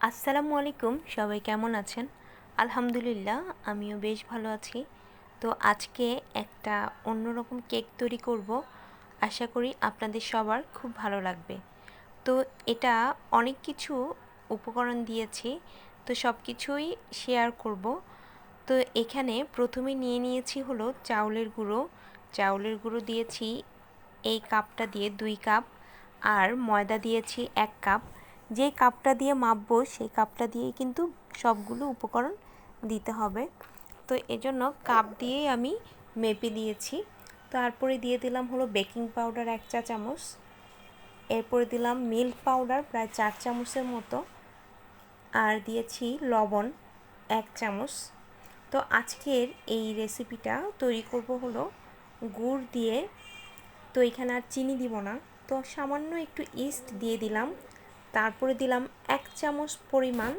আসসালামু আলাইকুম, সবাই কেমন আছেন? আলহামদুলিল্লাহ, আমিও বেশ ভালো আছি। তো আজকে একটা অন্যরকম কেক তৈরি করব। আশা করি আপনাদের সবার খুব ভালো লাগবে। তো এটা অনেক কিছু উপকরণ দিয়েছি, তো সব কিছুই শেয়ার করব। তো এখানে প্রথমে নিয়ে নিয়েছি হলো চাউলের গুঁড়ো দিয়েছি এই কাপটা দিয়ে 2 কাপ, আর ময়দা দিয়েছি 1 কাপ। যে কাপটা দিয়ে মাপবো সেই কাপটা দিয়েই কিন্তু সবগুলো উপকরণ দিতে হবে। তো এজন্য কাপ দিয়েই আমি মেপে দিয়েছি। তারপরে দিয়ে দিলাম হলো বেকিং পাউডার 1 চা চামচ, এরপরে দিলাম মিল্ক পাউডার প্রায় 4 চামচের মতো, আর দিয়েছি লবণ 1 চামচ। তো আজকের এই রেসিপিটা তৈরি করব হলো গুড় দিয়ে। তো এখানে আর চিনি দিব না, তো সামান্য একটু ইস্ট দিয়ে দিলাম। তারপরে দিলাম 1 চামচ পরিমাণ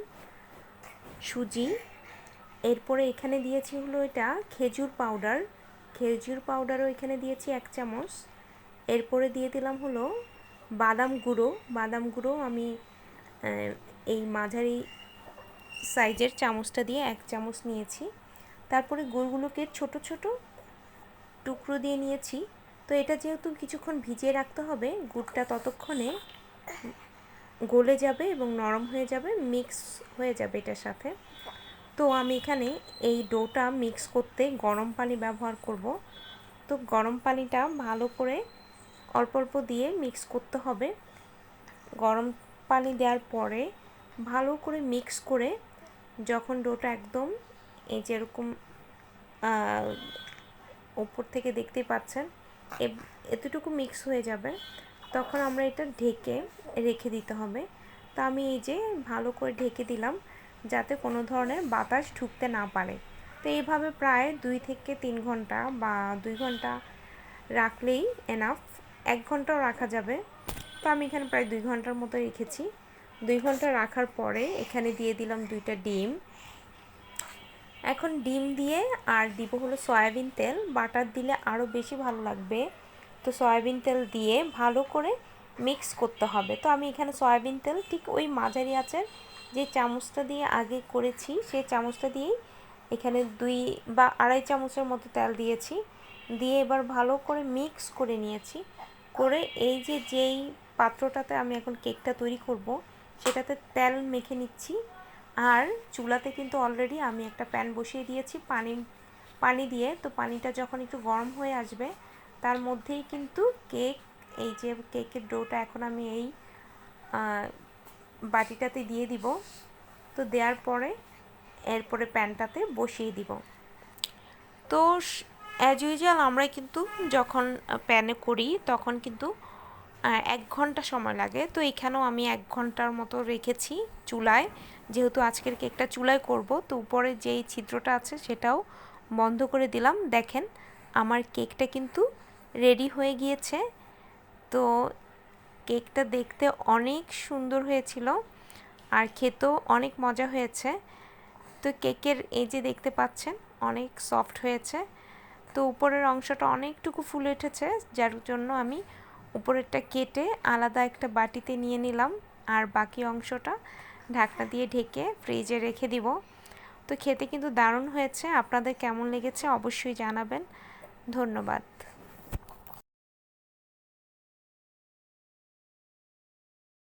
সুজি। এরপরে এখানে দিয়েছি হলো এটা খেজুর পাউডারও এখানে দিয়েছি 1 চামচ। এরপরে দিয়ে দিলাম হলো বাদাম গুঁড়ো আমি এই মাঝারি সাইজের চামচটা দিয়ে 1 চামচ নিয়েছি। তারপরে গুড়গুলোকে ছোট ছোট টুকরো দিয়ে নিয়েছি। তো এটা যেহেতু কিছুক্ষণ ভিজিয়ে রাখতে হবে, গুড়টা ততক্ষণে গলে যাবে এবং নরম হয়ে যাবে, মিক্স হয়ে যাবে এটার সাথে। তো আমি এখানে এই ডোটা মিক্স করতে গরম পানি ব্যবহার করব। তো গরম পানিটা ভালো করে অল্প অল্প দিয়ে মিক্স করতে হবে। গরম পানি দেওয়ার পরে ভালো করে মিক্স করে যখন ডোটা একদম এই যেরকম উপর থেকে দেখতেই পাচ্ছেন এতটুকু মিক্স হয়ে যাবে, তখন আমরা এটা ঢেকে রেখে দিতে হবে। তো আমি এই যে ভালো করে ঢেকে দিলাম যাতে কোনো ধরনের বাতাস ঢুকতে না পারে। তো এইভাবে প্রায় 2 থেকে 3 ঘন্টা বা 2 ঘন্টা রাখলেই এনাফ। 1 ঘন্টাও রাখা যাবে। তো আমি এখানে প্রায় 2 ঘন্টার মতো রেখেছি। 2 ঘন্টা রাখার পরে এখানে দিয়ে দিলাম 2টা ডিম। এখন ডিম দিয়ে আর দিব হলো সয়াবিন তেল। বাটার দিলে আরও বেশি ভালো লাগবে। তো সয়াবিন তেল দিয়ে ভালো করে মিক্স করতে হবে। তো আমি এখানে সয়াবিন তেল ঠিক ওই মাঝারি আঁচের যে চামচটা দিয়ে আগে করেছি সেই চামচটা দিয়েই এখানে 2 বা আড়াই চামচের মতো তেল দিয়েছি। দিয়ে এবার ভালো করে মিক্স করে নিয়েছি। করে এই যে যেই পাত্রটাতে আমি এখন কেকটা তৈরি করব সেটাতে তেল মেখে নিচ্ছি। আর চুলাতে কিন্তু অলরেডি আমি একটা প্যান বসিয়ে দিয়েছি পানি দিয়ে। তো পানিটা যখন একটু গরম হয়ে আসবে তার মধ্যেই কিন্তু এই যে কেকের ডোটা এখন আমি এই বাটিটাতে দিয়ে দিব। তো দেওয়ার পরে এরপরে প্যানটাতে বসিয়ে দিব। তো অ্যাজ ইউজুয়াল আমরা কিন্তু যখন প্যানে করি তখন কিন্তু 1 ঘন্টা সময় লাগে। তো এখানেও আমি 1 ঘন্টার মতো রেখেছি চুলায়, যেহেতু আজকের কেকটা চুলায় করব। তো উপরে যেই ছিদ্রটা আছে সেটাও বন্ধ করে দিলাম। দেখেন আমার কেকটা কিন্তু রেডি হয়ে গিয়েছে। তো কেকটা দেখতে অনেক সুন্দর হয়েছিল আর খেতেও অনেক মজা হয়েছে। তো কেকের এই যে দেখতে পাচ্ছেন অনেক সফট হয়েছে। তো উপরের অংশটা অনেকটুকু ফুলে উঠেছে, যার জন্য আমি উপরেরটা কেটে আলাদা একটা বাটিতে নিয়ে নিলাম আর বাকি অংশটা ঢাকনা দিয়ে ঢেকে ফ্রিজে রেখে দিব। তো খেতে কিন্তু দারুণ হয়েছে। আপনাদের কেমন লেগেছে অবশ্যই জানাবেন। ধন্যবাদ।